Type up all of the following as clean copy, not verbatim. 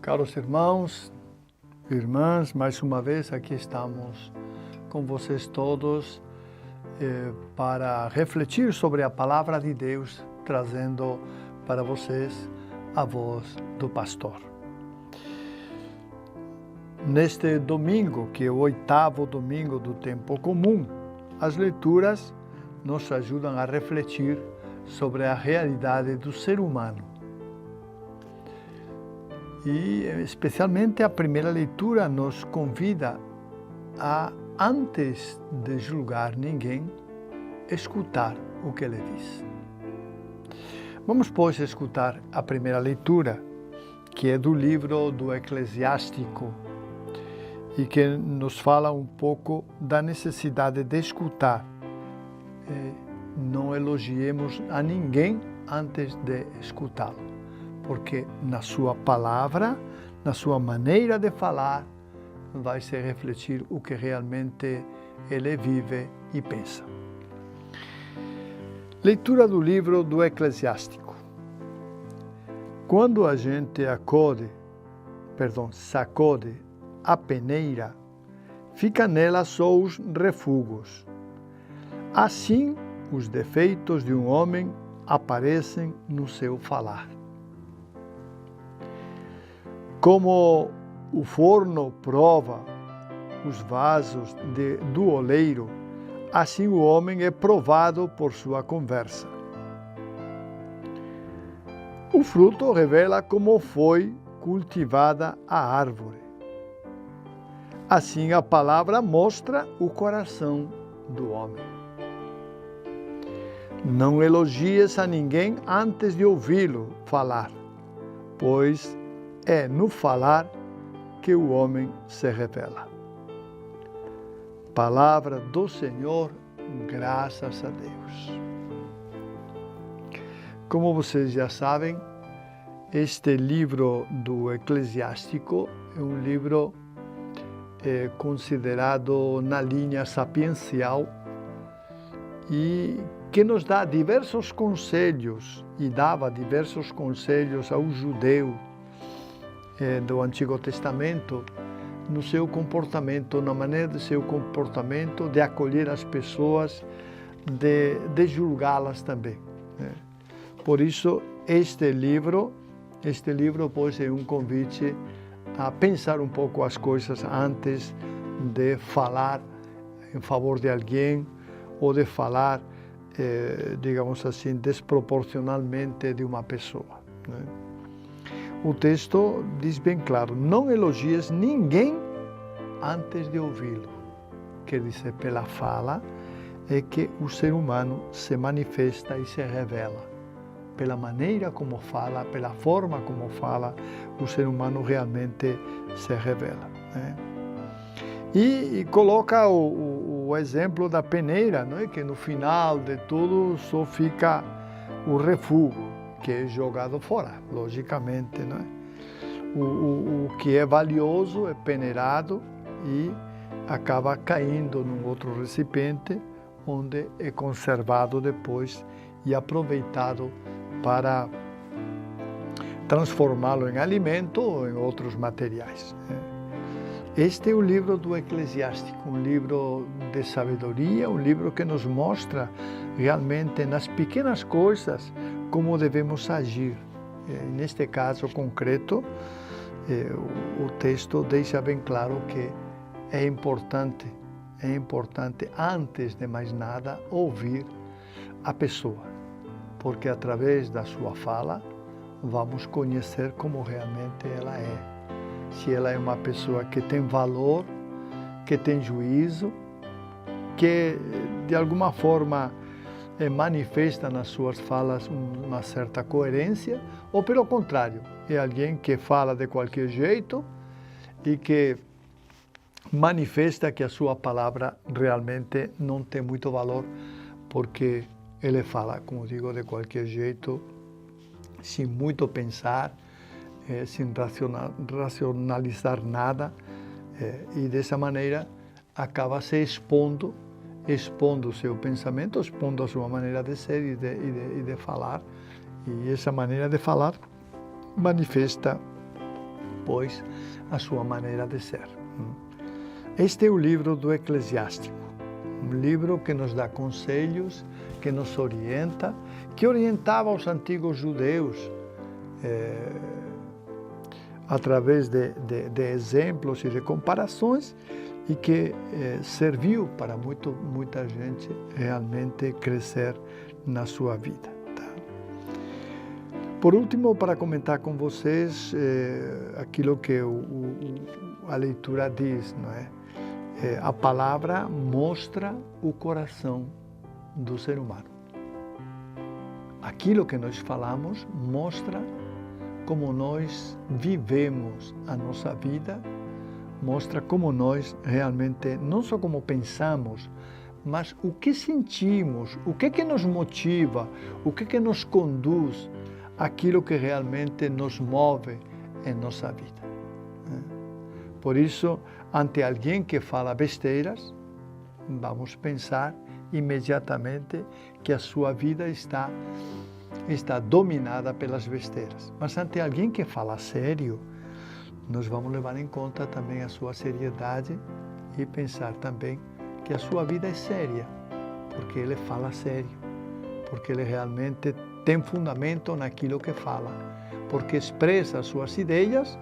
Caros irmãos, irmãs, mais uma vez aqui estamos com vocês todos para refletir sobre a palavra de Deus, trazendo para vocês a voz do pastor. Neste domingo, que é o 8º domingo do tempo comum, as leituras nos ajudam a refletir sobre a realidade do ser humano. E especialmente a primeira leitura nos convida a, antes de julgar ninguém, escutar o que ele diz. Vamos, pois, escutar a primeira leitura, que é do livro do Eclesiástico, e que nos fala um pouco da necessidade de escutar. Não elogiemos a ninguém antes de escutá-lo, porque na sua palavra, na sua maneira de falar, vai se refletir o que realmente ele vive e pensa. Leitura do livro do Eclesiástico. Quando a gente sacode a peneira, fica nela só os refugos. Assim, os defeitos de um homem aparecem no seu falar. Como o forno prova os vasos do oleiro, assim o homem é provado por sua conversa. O fruto revela como foi cultivada a árvore. Assim a palavra mostra o coração do homem. Não elogies a ninguém antes de ouvi-lo falar, pois é no falar que o homem se revela. Palavra do Senhor, graças a Deus. Como vocês já sabem, este livro do Eclesiástico é um livro considerado na linha sapiencial e que nos dá diversos conselhos e dava diversos conselhos ao judeu do Antigo Testamento no seu comportamento, na maneira do seu comportamento, de acolher as pessoas, de julgá-las também. Por isso, este livro, pois, é um convite a pensar um pouco as coisas antes de falar em favor de alguém ou de falar, digamos assim, desproporcionalmente de uma pessoa. O texto diz bem claro, não elogies ninguém antes de ouvi-lo. Quer dizer, pela fala é que o ser humano se manifesta e se revela. Pela maneira como fala, pela forma como fala, o ser humano realmente se revela. E coloca o exemplo da peneira, que no final de tudo só fica o refúgio, que é jogado fora, logicamente. O que é valioso é peneirado e acaba caindo num outro recipiente, onde é conservado depois e aproveitado para transformá-lo em alimento ou em outros materiais. Este é o livro do Eclesiástico, um livro de sabedoria, um livro que nos mostra realmente nas pequenas coisas como devemos agir. Neste caso concreto, o texto deixa bem claro que é importante, antes de mais nada, ouvir a pessoa, porque através da sua fala vamos conhecer como realmente ela é. Se ela é uma pessoa que tem valor, que tem juízo, que de alguma forma manifesta nas suas falas uma certa coerência, ou pelo contrário, é alguém que fala de qualquer jeito e que manifesta que a sua palavra realmente não tem muito valor, porque ele fala, como digo, de qualquer jeito, sem muito pensar, sem racionalizar nada, e dessa maneira acaba se expondo o seu pensamento, expondo a sua maneira de ser e de falar. E essa maneira de falar manifesta depois a sua maneira de ser. Este é o livro do Eclesiástico, um livro que nos dá conselhos, que nos orienta, que orientava os antigos judeus através de exemplos e de comparações, e que serviu para muita gente realmente crescer na sua vida. Tá? Por último, para comentar com vocês aquilo que a leitura diz, não é? A palavra mostra o coração do ser humano. Aquilo que nós falamos mostra como nós vivemos a nossa vida, mostra como nós realmente, não só como pensamos, mas o que sentimos, o que nos motiva, o que nos conduz àquilo que realmente nos move em nossa vida. Por isso, ante alguém que fala besteiras, vamos pensar imediatamente que a sua vida está dominada pelas besteiras. Mas ante alguém que fala sério, nós vamos levar em conta também a sua seriedade e pensar também que a sua vida é séria, porque ele fala sério, porque ele realmente tem fundamento naquilo que fala, porque expressa as suas ideias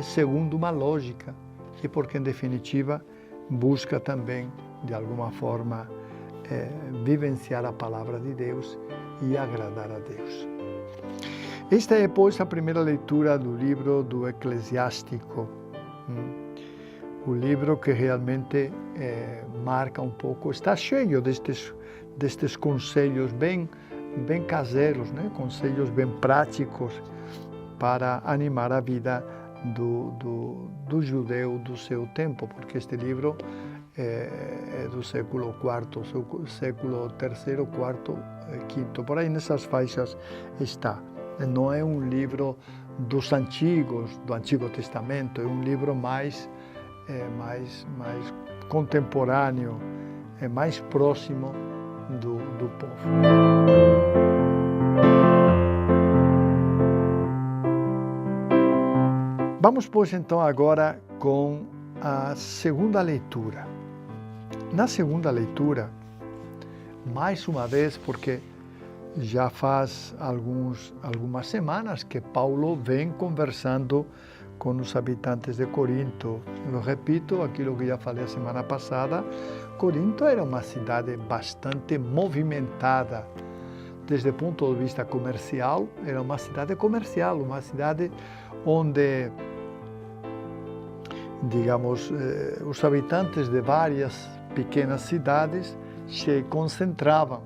segundo uma lógica e porque, em definitiva, busca também, de alguma forma, vivenciar a palavra de Deus e agradar a Deus. Esta é, pois, a primeira leitura do livro do Eclesiástico, o livro que realmente marca um pouco, está cheio destes conselhos bem caseiros, né? Conselhos bem práticos para animar a vida do judeu do seu tempo, porque este livro é do século IV, século III, IV, V, por aí nessas faixas está. Não é um livro dos antigos, do Antigo Testamento, é um livro mais contemporâneo, mais próximo do povo. Vamos, pois, então, agora com a segunda leitura. Na segunda leitura, mais uma vez, porque já faz algumas semanas que Paulo vem conversando com os habitantes de Corinto. Eu repito aquilo que já falei a semana passada, Corinto era uma cidade bastante movimentada. Desde o ponto de vista comercial, era uma cidade comercial, uma cidade onde, digamos, os habitantes de várias pequenas cidades se concentravam,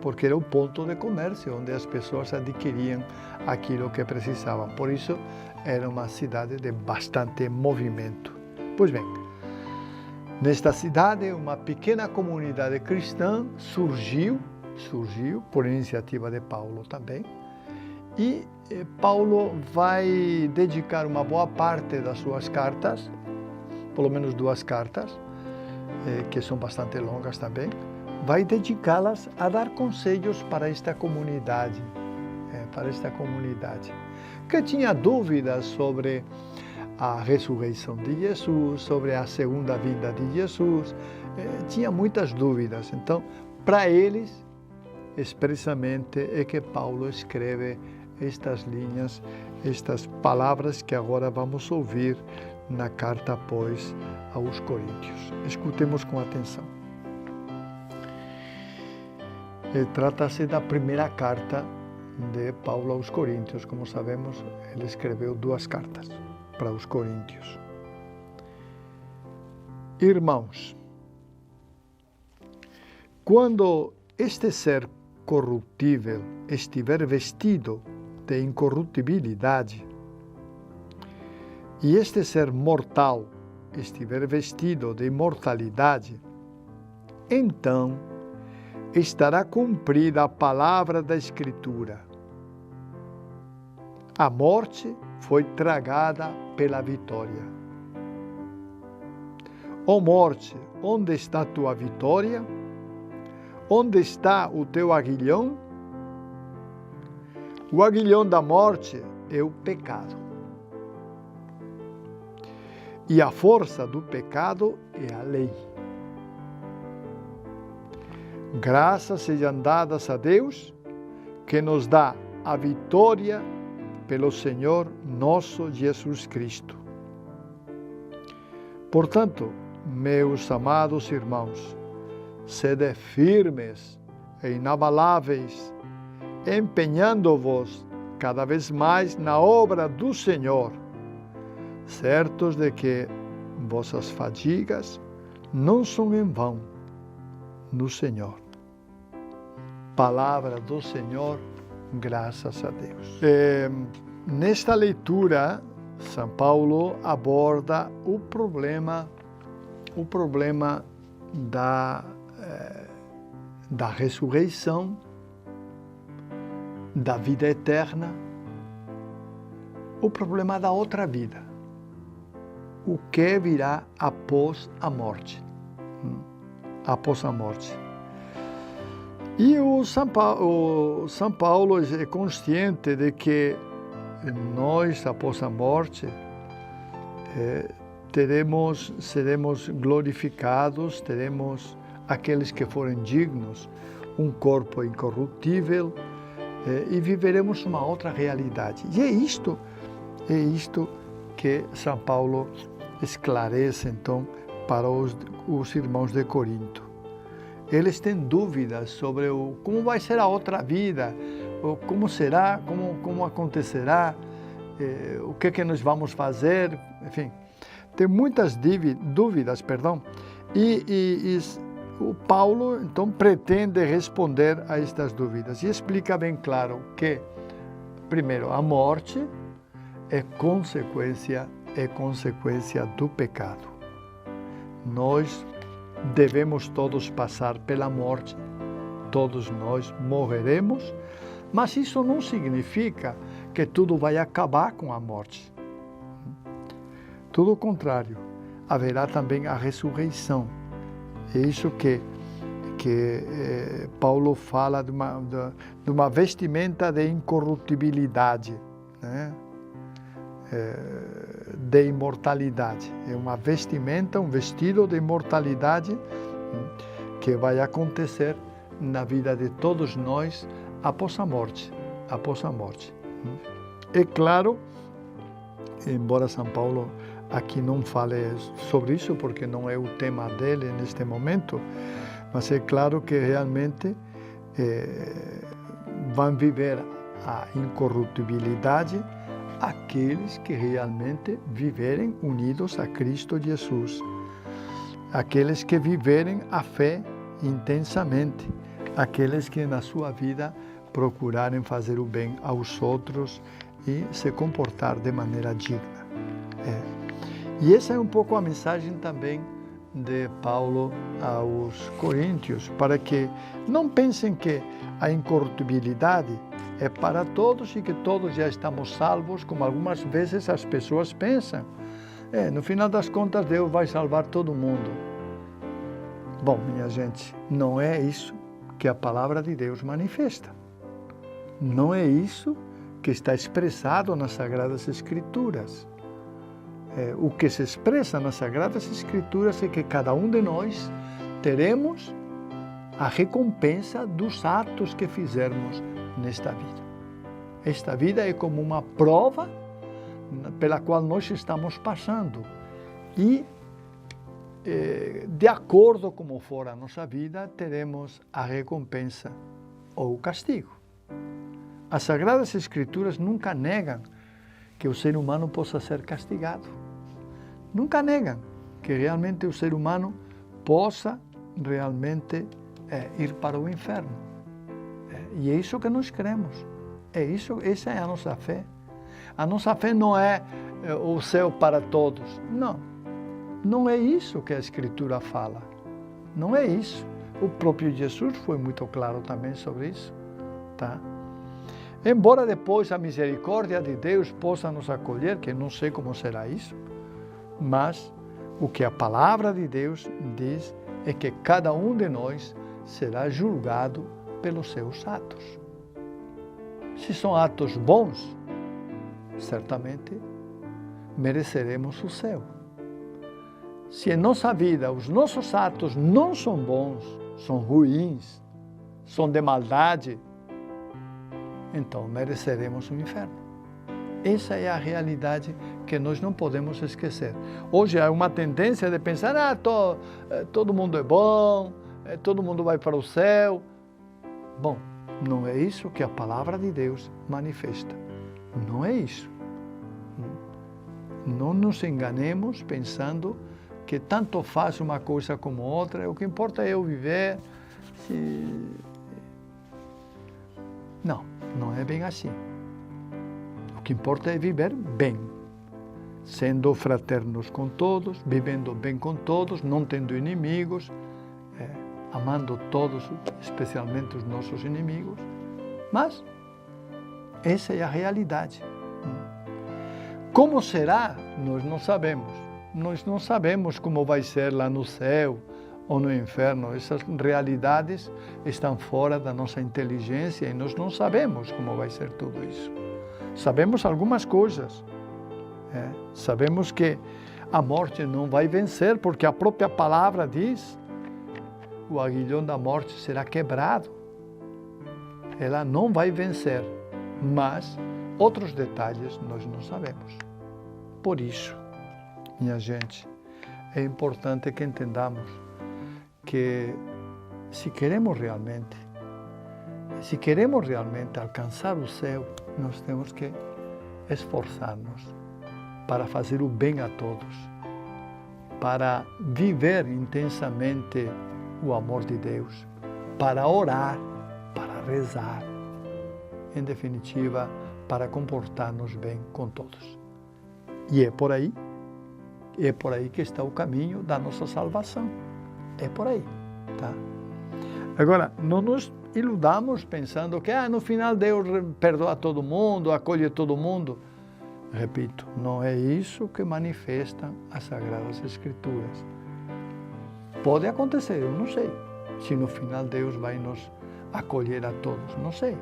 porque era o ponto de comércio onde as pessoas adquiriam aquilo que precisavam. Por isso, era uma cidade de bastante movimento. Pois bem, nesta cidade, uma pequena comunidade cristã surgiu por iniciativa de Paulo também, e Paulo vai dedicar uma boa parte das suas cartas, pelo menos 2 cartas, que são bastante longas também, vai dedicá-las a dar conselhos para esta comunidade, que tinha dúvidas sobre a ressurreição de Jesus, sobre a segunda vinda de Jesus, tinha muitas dúvidas. Então, para eles, expressamente, é que Paulo escreve estas linhas, estas palavras que agora vamos ouvir na carta, pois, aos Coríntios. Escutemos com atenção. Trata-se da primeira carta de Paulo aos Coríntios. Como sabemos, ele escreveu 2 cartas para os Coríntios. Irmãos, quando este ser corruptível estiver vestido de incorruptibilidade, e este ser mortal estiver vestido de imortalidade, então estará cumprida a palavra da Escritura. A morte foi tragada pela vitória. Ó morte, onde está tua vitória? Onde está o teu aguilhão? O aguilhão da morte é o pecado. e a força do pecado é a lei. Graças sejam dadas a Deus, que nos dá a vitória pelo Senhor nosso Jesus Cristo. Portanto, meus amados irmãos, sede firmes e inabaláveis, empenhando-vos cada vez mais na obra do Senhor, certos de que vossas fadigas não são em vão no Senhor. Palavra do Senhor, graças a Deus. Nesta leitura, São Paulo aborda o problema da ressurreição, da vida eterna, o problema da outra vida, o que virá após a morte. Após a morte. E o São Paulo é consciente de que nós, após a morte, seremos glorificados, teremos aqueles que forem dignos, um corpo incorruptível, e viveremos uma outra realidade. E é isto que São Paulo esclarece, então, para os irmãos de Corinto. Eles têm dúvidas sobre como vai ser a outra vida, como será, como acontecerá, o que nós vamos fazer, enfim. Tem muitas dúvidas, e o Paulo, então, pretende responder a estas dúvidas e explica bem claro que, primeiro, a morte é consequência do pecado. Nós devemos todos passar pela morte, todos nós morreremos, mas isso não significa que tudo vai acabar com a morte. Tudo o contrário, haverá também a ressurreição. É isso que Paulo fala de uma vestimenta de incorruptibilidade, né? De imortalidade. É uma vestimenta, um vestido de imortalidade que vai acontecer na vida de todos nós após a morte. É claro, embora São Paulo aqui não fale sobre isso, porque não é o tema dele neste momento, mas é claro que realmente vão viver a incorruptibilidade aqueles que realmente viverem unidos a Cristo Jesus, aqueles que viverem a fé intensamente, aqueles que na sua vida procurarem fazer o bem aos outros e se comportar de maneira digna. E essa é um pouco a mensagem também de Paulo aos Coríntios, para que não pensem que a incorruptibilidade é para todos e que todos já estamos salvos, como algumas vezes as pessoas pensam. No final das contas, Deus vai salvar todo mundo. Bom, minha gente, não é isso que a palavra de Deus manifesta. Não é isso que está expressado nas Sagradas Escrituras. O que se expressa nas Sagradas Escrituras é que cada um de nós teremos a recompensa dos atos que fizermos nesta vida. Esta vida é como uma prova pela qual nós estamos passando. E, de acordo com como for a nossa vida, teremos a recompensa ou o castigo. As Sagradas Escrituras nunca negam que o ser humano possa ser castigado. Nunca negam que realmente o ser humano possa realmente ir para o inferno. E é isso que nós cremos. Essa é a nossa fé. A nossa fé não é o céu para todos. Não. Não é isso que a Escritura fala. Não é isso. O próprio Jesus foi muito claro também sobre isso. Tá? Embora depois a misericórdia de Deus possa nos acolher, que não sei como será isso, mas o que a palavra de Deus diz é que cada um de nós será julgado pelos seus atos. Se são atos bons, certamente mereceremos o céu. se em nossa vida os nossos atos não são bons, são ruins, são de maldade, então mereceremos o inferno. Essa é a realidade que nós não podemos esquecer. Hoje há uma tendência de pensar, todo mundo é bom, todo mundo vai para o céu. Bom, não é isso que a palavra de Deus manifesta. Não é isso. Não nos enganemos pensando que tanto faz uma coisa como outra, o que importa é eu viver. Não, não é bem assim. O que importa é viver bem, sendo fraternos com todos, vivendo bem com todos, não tendo inimigos, amando todos, especialmente os nossos inimigos. Mas essa é a realidade. Como será? Nós não sabemos. Nós não sabemos como vai ser lá no céu ou no inferno. Essas realidades estão fora da nossa inteligência e nós não sabemos como vai ser tudo isso. Sabemos algumas coisas. Sabemos que a morte não vai vencer, porque a própria palavra diz: o aguilhão da morte será quebrado. Ela não vai vencer, mas outros detalhes nós não sabemos. Por isso, minha gente, é importante que entendamos que se queremos realmente alcançar o céu, nós temos que esforçar-nos para fazer o bem a todos, para viver intensamente o amor de Deus, para orar, para rezar, em definitiva, para comportar-nos bem com todos. E é por aí que está o caminho da nossa salvação. É por aí, tá? Agora, não nos iludamos pensando que no final Deus perdoa todo mundo, acolhe todo mundo. Repito, não é isso que manifestam as Sagradas Escrituras. Pode acontecer, eu não sei. Se no final Deus vai nos acolher a todos, não sei.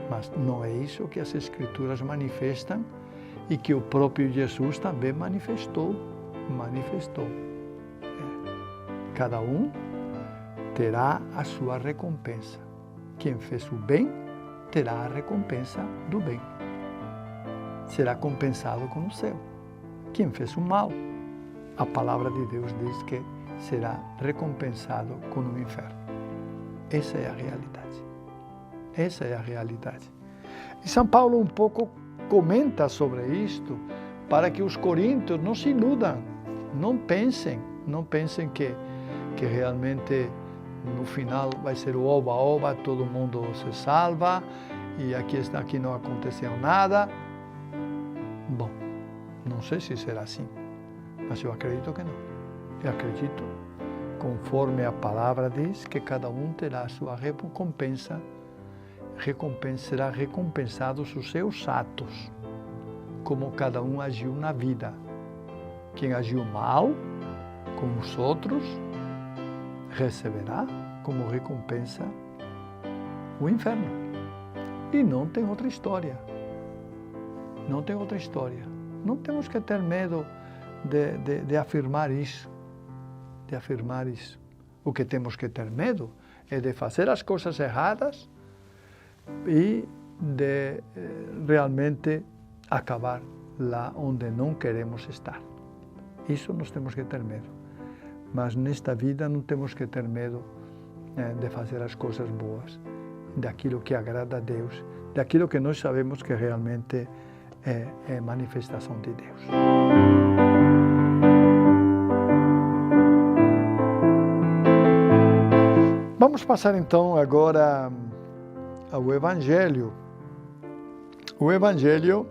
Mas não é isso que as Escrituras manifestam e que o próprio Jesus também manifestou. Cada um terá a sua recompensa. Quem fez o bem terá a recompensa do bem. Será compensado com o céu. Quem fez o mal, a palavra de Deus diz que será recompensado com o inferno. Essa é a realidade. Essa é a realidade. E São Paulo um pouco comenta sobre isto para que os coríntios não se iludam, não pensem que realmente no final vai ser o oba-oba, todo mundo se salva e aqui não aconteceu nada. Bom, não sei se será assim, mas eu acredito que não. Eu acredito, conforme a palavra diz, que cada um terá a sua recompensa, será recompensados os seus atos, como cada um agiu na vida. Quem agiu mal com os outros, receberá como recompensa o inferno. E não tem outra história. Não tem outra história. Não temos que ter medo de afirmar isso. O que temos que ter medo é de fazer as coisas erradas e de realmente acabar lá onde não queremos estar. Isso nós temos que ter medo. Mas nesta vida não temos que ter medo de fazer as coisas boas, daquilo que agrada a Deus, daquilo que nós sabemos que realmente é manifestação de Deus. Vamos passar então agora ao Evangelho. O Evangelho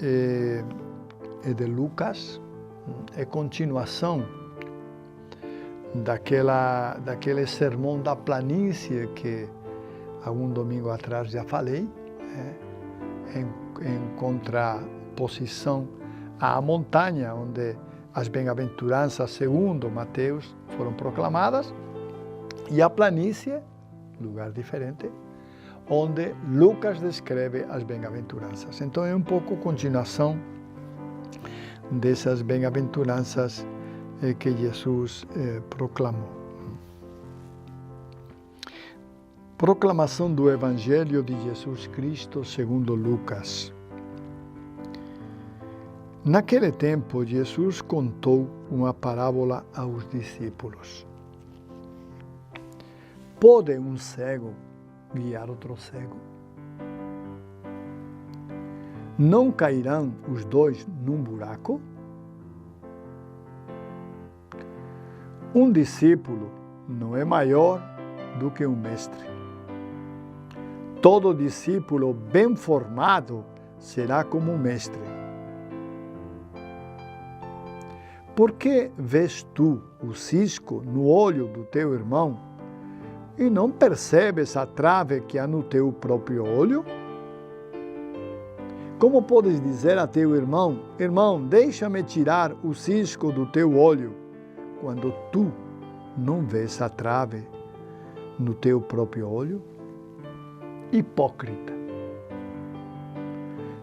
é de Lucas, é continuação daquele sermão da planície que algum domingo atrás já falei, em contraposição à montanha onde as bem-aventuranças, segundo Mateus, foram proclamadas, e a planície, lugar diferente, onde Lucas descreve as bem-aventuranças. Então é um pouco continuação dessas bem-aventuranças que Jesus proclamou. Proclamação do Evangelho de Jesus Cristo segundo Lucas. Naquele tempo, Jesus contou uma parábola aos discípulos. Pode um cego guiar outro cego? Não cairão os dois num buraco? Um discípulo não é maior do que um mestre. Todo discípulo bem formado será como um mestre. Por que vês tu o cisco no olho do teu irmão e não percebes a trave que há no teu próprio olho? Como podes dizer a teu irmão: irmão, deixa-me tirar o cisco do teu olho, quando tu não vês a trave no teu próprio olho? Hipócrita!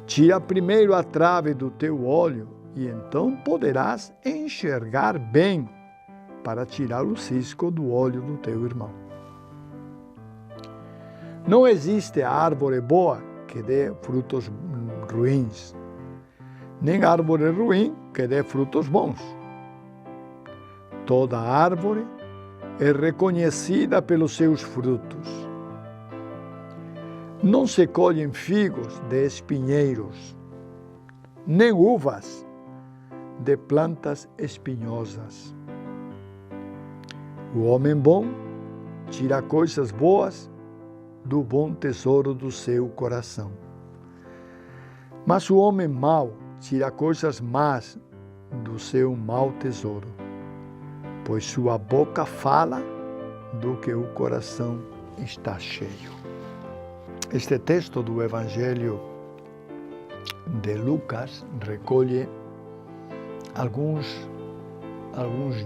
Tira primeiro a trave do teu olho, e então poderás enxergar bem para tirar o cisco do olho do teu irmão. Não existe árvore boa que dê frutos ruins, nem árvore ruim que dê frutos bons. Toda árvore é reconhecida pelos seus frutos. Não se colhem figos de espinheiros, nem uvas de plantas espinhosas. O homem bom tira coisas boas do bom tesouro do seu coração. Mas o homem mau tira coisas más do seu mau tesouro, pois sua boca fala do que o coração está cheio. Este texto do Evangelho de Lucas recolhe alguns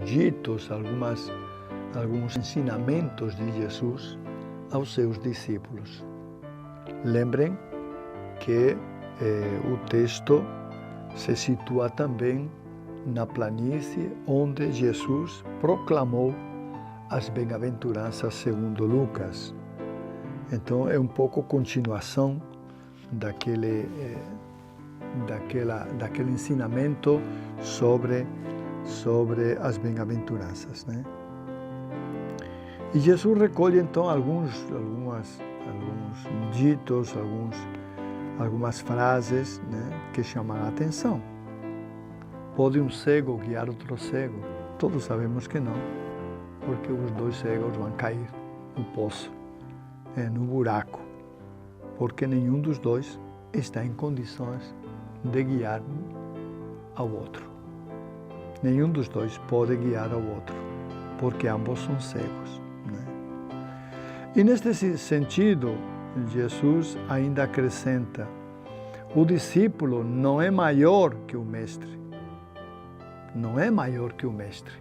ditos, alguns ensinamentos de Jesus aos seus discípulos. Lembrem que o texto se situa também na planície onde Jesus proclamou as bem-aventuranças segundo Lucas. Então é um pouco continuação daquele ensinamento sobre as bem-aventuranças, né? E Jesus recolhe então alguns ditos, algumas frases, né, que chamam a atenção. Pode um cego guiar outro cego? Todos sabemos que não, porque os dois cegos vão cair no poço, no buraco, porque nenhum dos dois está em condições de guiar ao outro. Nenhum dos dois pode guiar ao outro, porque ambos são cegos, né? E neste sentido, Jesus ainda acrescenta: o discípulo não é maior que o mestre. Não é maior que o mestre.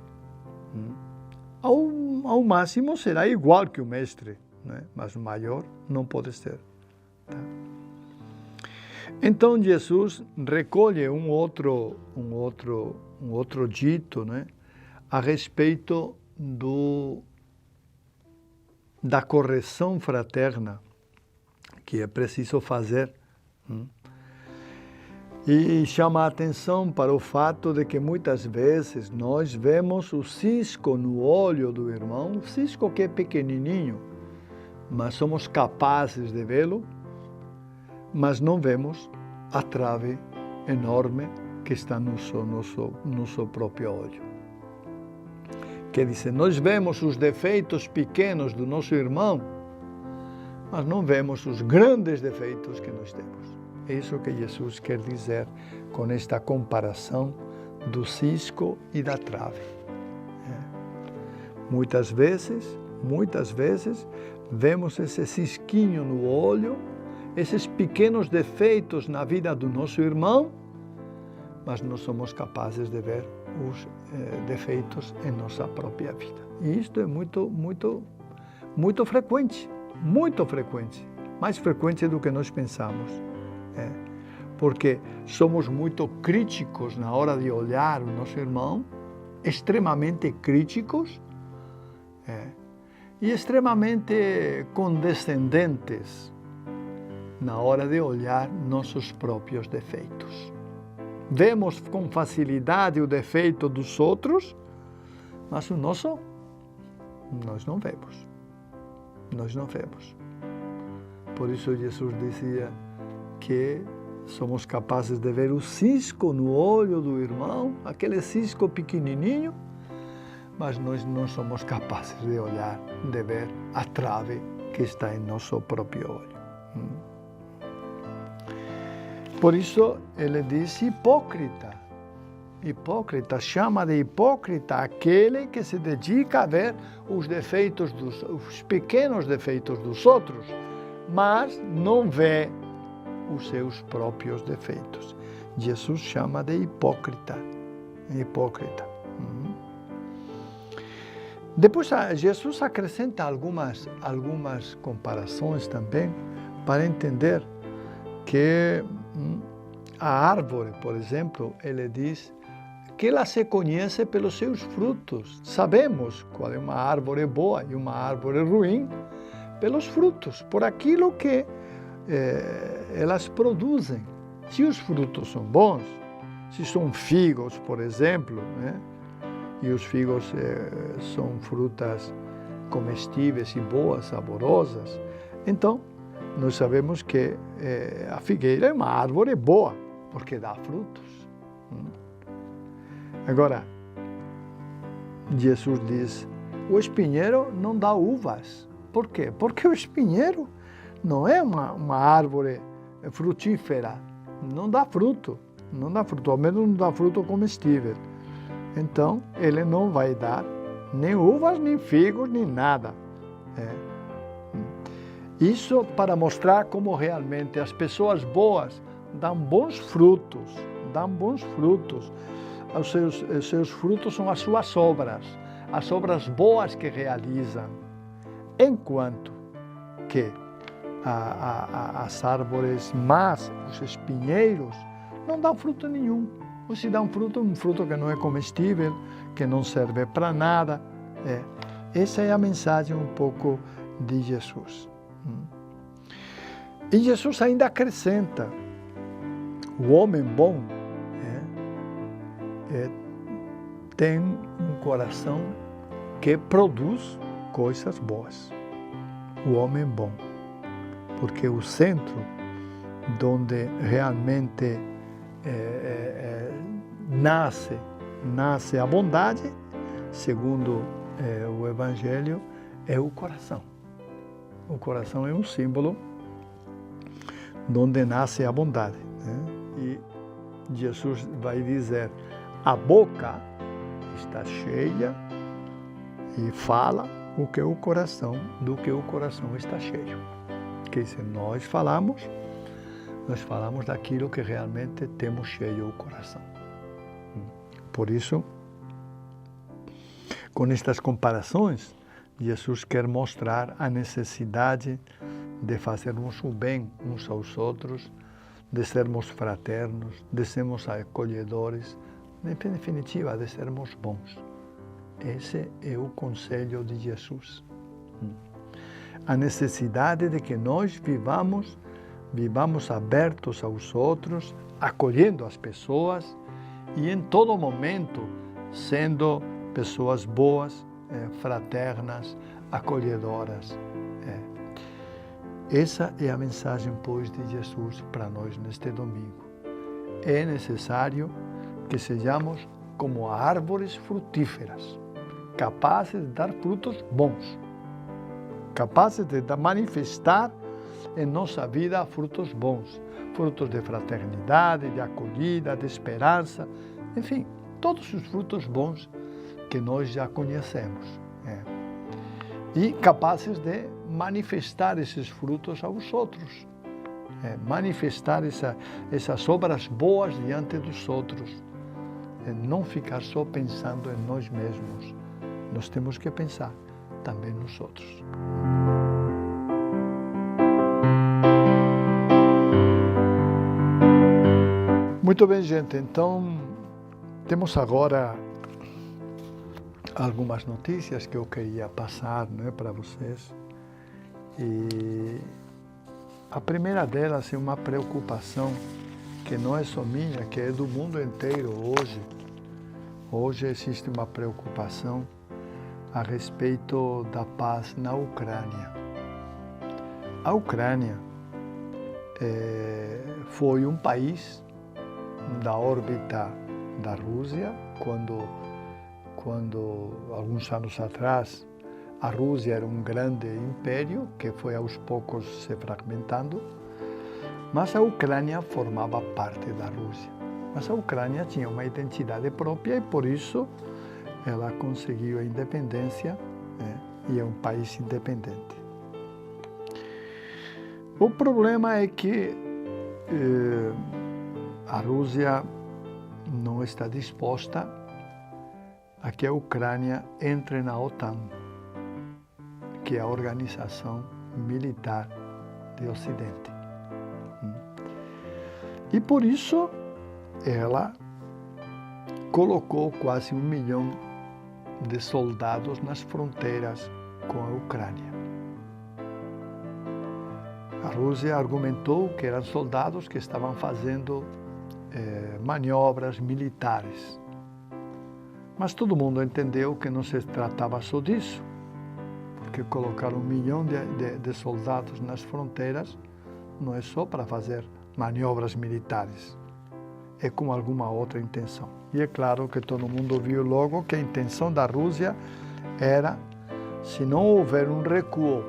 Ao máximo será igual que o mestre, né? Mas maior não pode ser. Tá? Então Jesus recolhe um outro dito, né, a respeito da correção fraterna que é preciso fazer. E chama a atenção para o fato de que muitas vezes nós vemos o cisco no olho do irmão, o cisco que é pequenininho, mas somos capazes de vê-lo, mas não vemos a trave enorme que está no nosso próprio olho. Quer dizer, nós vemos os defeitos pequenos do nosso irmão, mas não vemos os grandes defeitos que nós temos. É isso que Jesus quer dizer com esta comparação do cisco e da trave. Muitas vezes, vemos esse cisquinho no olho, esses pequenos defeitos na vida do nosso irmão, mas não somos capazes de ver os defeitos em nossa própria vida. E isto é muito frequente, mais frequente do que nós pensamos. Porque somos muito críticos na hora de olhar o nosso irmão, extremamente críticos e extremamente condescendentes na hora de olhar nossos próprios defeitos. Vemos com facilidade o defeito dos outros, mas o nosso nós não vemos. Nós não vemos. Por isso Jesus dizia que somos capazes de ver o cisco no olho do irmão, aquele cisco pequenininho, mas nós não somos capazes de olhar, de ver a trave que está em nosso próprio olho. Por isso ele diz hipócrita. Hipócrita, chama de hipócrita aquele que se dedica a ver os defeitos, os pequenos defeitos dos outros, mas não vê os seus próprios defeitos. Jesus chama de hipócrita. Hipócrita. Depois, Jesus acrescenta algumas comparações também para entender que a árvore, por exemplo, ele diz que ela se conhece pelos seus frutos. Sabemos qual é uma árvore boa e uma árvore ruim pelos frutos, por aquilo que elas produzem. Se os frutos são bons, se são figos, por exemplo, e os figos são frutas comestíveis e boas, saborosas, então nós sabemos que a figueira é uma árvore boa, porque dá frutos. Agora, Jesus diz, o espinheiro não dá uvas. Por quê? Porque o espinheiro não é uma árvore frutífera, não dá fruto, ao menos não dá fruto comestível. Então, ele não vai dar nem uvas, nem figos, nem nada. Isso para mostrar como realmente as pessoas boas dão bons frutos, Os seus frutos são as suas obras, as obras boas que realizam. Enquanto que as árvores más, os espinheiros, não dão fruto nenhum. Ou se dão fruto, um fruto que não é comestível, que não serve para nada. Essa é a mensagem um pouco de Jesus. E Jesus ainda acrescenta, o homem bom tem um coração que produz coisas boas. O homem bom. Porque o centro, onde realmente nasce a bondade, segundo o Evangelho, é o coração. O coração é um símbolo onde nasce a bondade. E Jesus vai dizer, a boca está cheia e fala do que o coração está cheio. Quer dizer, nós falamos daquilo que realmente temos cheio o coração. Por isso, com estas comparações, Jesus quer mostrar a necessidade de fazermos o bem uns aos outros, de sermos fraternos, de sermos acolhedores, em definitiva, de sermos bons. Esse é o conselho de Jesus. A necessidade de que nós vivamos abertos aos outros, acolhendo as pessoas e em todo momento sendo pessoas boas, fraternas, acolhedoras. Essa é a mensagem, pois, de Jesus para nós neste domingo. É necessário que sejamos como árvores frutíferas, capazes de dar frutos bons, capazes de manifestar em nossa vida frutos bons, frutos de fraternidade, de acolhida, de esperança, enfim, todos os frutos bons que nós já conhecemos. E capazes de manifestar esses frutos aos outros, manifestar essas obras boas diante dos outros, não ficar só pensando em nós mesmos. Nós temos que pensar também nos outros. Muito bem, gente. Então, temos agora algumas notícias que eu queria passar, né, para vocês. E a primeira delas é uma preocupação que não é só minha, que é do mundo inteiro hoje. Hoje existe uma preocupação a respeito da paz na Ucrânia. A Ucrânia foi um país da órbita da Rússia, quando alguns anos atrás a Rússia era um grande império que foi aos poucos se fragmentando, mas a Ucrânia formava parte da Rússia. Mas a Ucrânia tinha uma identidade própria e por isso ela conseguiu a independência, né, e é um país independente. O problema é que a Rússia não está disposta a que a Ucrânia entre na OTAN, que é a organização militar do Ocidente. E por isso ela colocou quase 1 milhão de soldados nas fronteiras com a Ucrânia. A Rússia argumentou que eram soldados que estavam fazendo manobras militares. Mas todo mundo entendeu que não se tratava só disso, porque colocar 1 milhão de soldados nas fronteiras não é só para fazer manobras militares, é com alguma outra intenção. E é claro que todo mundo viu logo que a intenção da Rússia era, se não houver um recuo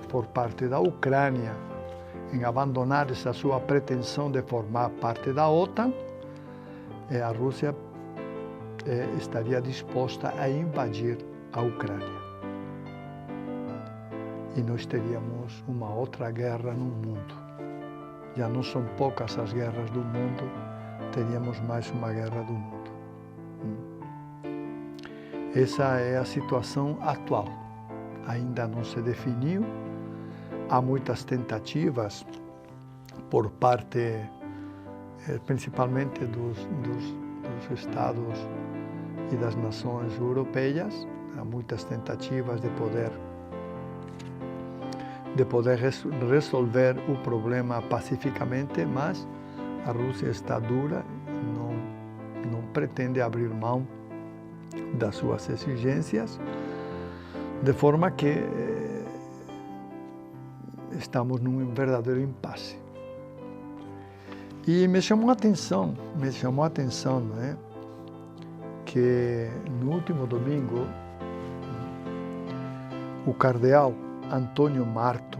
por parte da Ucrânia em abandonar essa sua pretensão de formar parte da OTAN, a Rússia estaria disposta a invadir a Ucrânia. E nós teríamos uma outra guerra no mundo. Já não são poucas as guerras do mundo, teríamos mais uma guerra do mundo. Essa é a situação atual. Ainda não se definiu. Há muitas tentativas por parte, principalmente dos Estados e das nações europeias. Há muitas tentativas de poder resolver o problema pacificamente, mas a Rússia está dura, não pretende abrir mão das suas exigências, de forma que estamos num verdadeiro impasse. E me chamou a atenção, né, que no último domingo o cardeal Antônio Marto,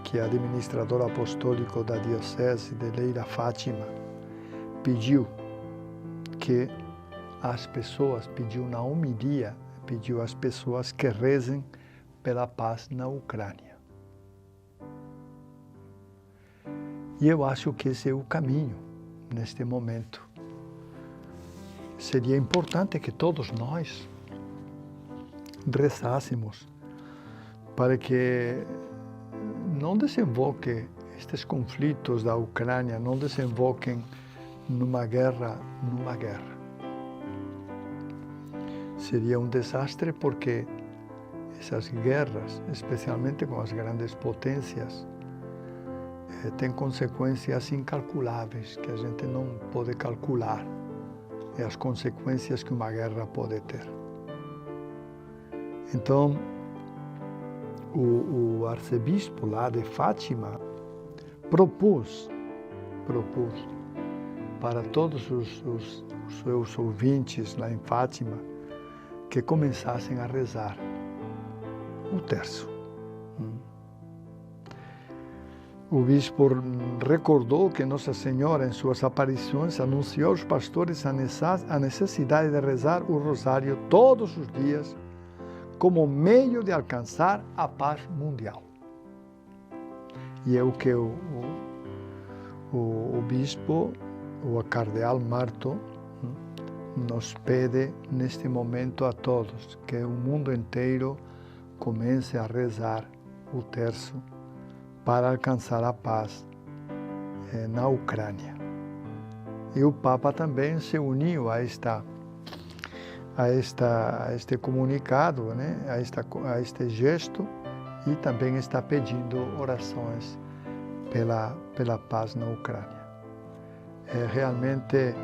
que é administrador apostólico da Diocese de Leira Fátima, pediu na homilia, pediu às pessoas que rezem pela paz na Ucrânia. E eu acho que esse é o caminho neste momento. Seria importante que todos nós rezássemos para que não desemboque estes conflitos da Ucrânia, não desemboquem numa guerra. Seria um desastre porque essas guerras, especialmente com as grandes potências, têm consequências incalculáveis que a gente não pode calcular. E as consequências que uma guerra pode ter. Então, o arcebispo lá de Fátima propôs para todos os seus ouvintes lá em Fátima que começassem a rezar o terço. O bispo recordou que Nossa Senhora, em suas aparições, anunciou aos pastores a necessidade de rezar o rosário todos os dias como meio de alcançar a paz mundial. E é o que o bispo, o cardeal Marto, nos pede neste momento a todos, que o mundo inteiro comece a rezar o terço para alcançar a paz na Ucrânia. E o Papa também se uniu a esta a este comunicado, né? a este gesto, e também está pedindo orações pela paz na Ucrânia. É realmente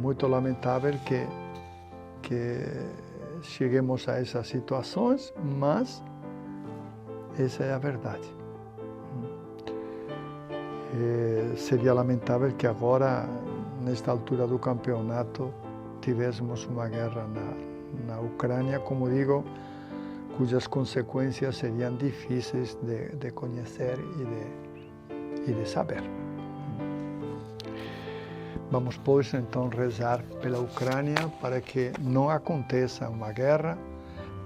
muito lamentável que cheguemos a essas situações, mas essa é a verdade. Seria lamentável que agora, nesta altura do campeonato, tivéssemos uma guerra na Ucrânia, como digo, cujas consequências seriam difíceis de conhecer e de saber. Vamos, pois, então rezar pela Ucrânia para que não aconteça uma guerra,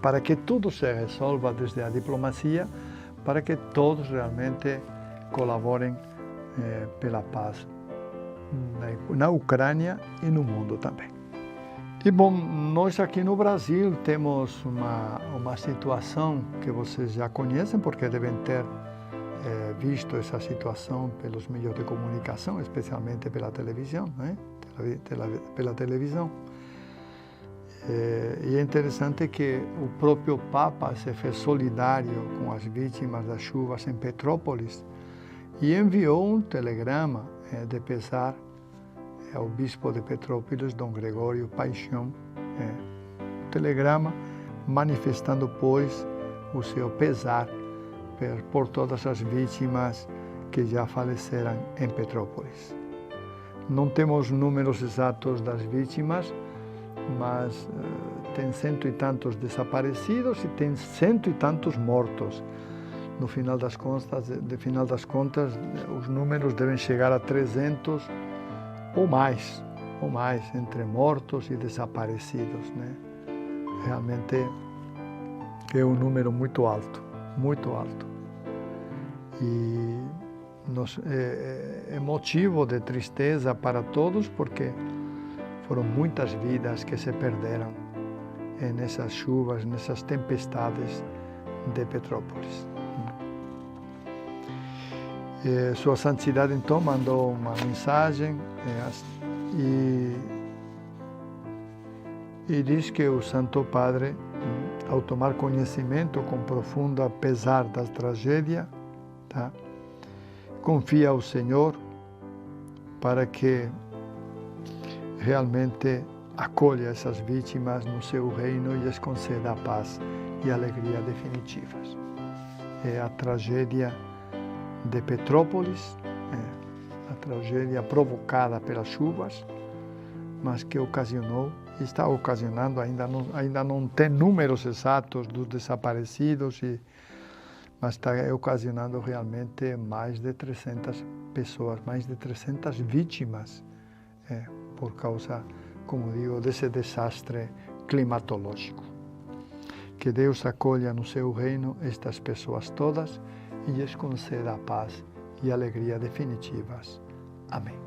para que tudo se resolva desde a diplomacia, para que todos realmente colaborem pela paz na Ucrânia e no mundo também. E bom, nós aqui no Brasil temos uma situação que vocês já conhecem, porque devem ter visto essa situação pelos meios de comunicação, especialmente pela televisão, né? Pela televisão. E é interessante que o próprio Papa se fez solidário com as vítimas das chuvas em Petrópolis e enviou um telegrama de pesar ao bispo de Petrópolis, Dom Gregório Paixão, um telegrama manifestando, pois, o seu pesar por todas as vítimas que já faleceram em Petrópolis. Não temos números exatos das vítimas, mas tem 100 e tantos desaparecidos e tem 100 e tantos mortos. No final das contas, os números devem chegar a 300 ou mais, entre mortos e desaparecidos, né? Realmente é um número muito alto, muito alto. E é motivo de tristeza para todos, porque foram muitas vidas que se perderam nessas chuvas, nessas tempestades de Petrópolis. Sua Santidade, então, mandou uma mensagem e diz que o Santo Padre, ao tomar conhecimento com profundo pesar da tragédia, confia ao Senhor para que realmente acolha essas vítimas no seu reino e lhes conceda a paz e alegria definitivas. É a tragédia de Petrópolis, a tragédia provocada pelas chuvas, mas que ocasionou, está ocasionando, ainda não tem números exatos dos desaparecidos, mas está ocasionando realmente mais de 300 pessoas, mais de 300 vítimas, por causa, como digo, desse desastre climatológico. Que Deus acolha no seu reino estas pessoas todas e lhes conceda a paz e alegria definitivas. Amém.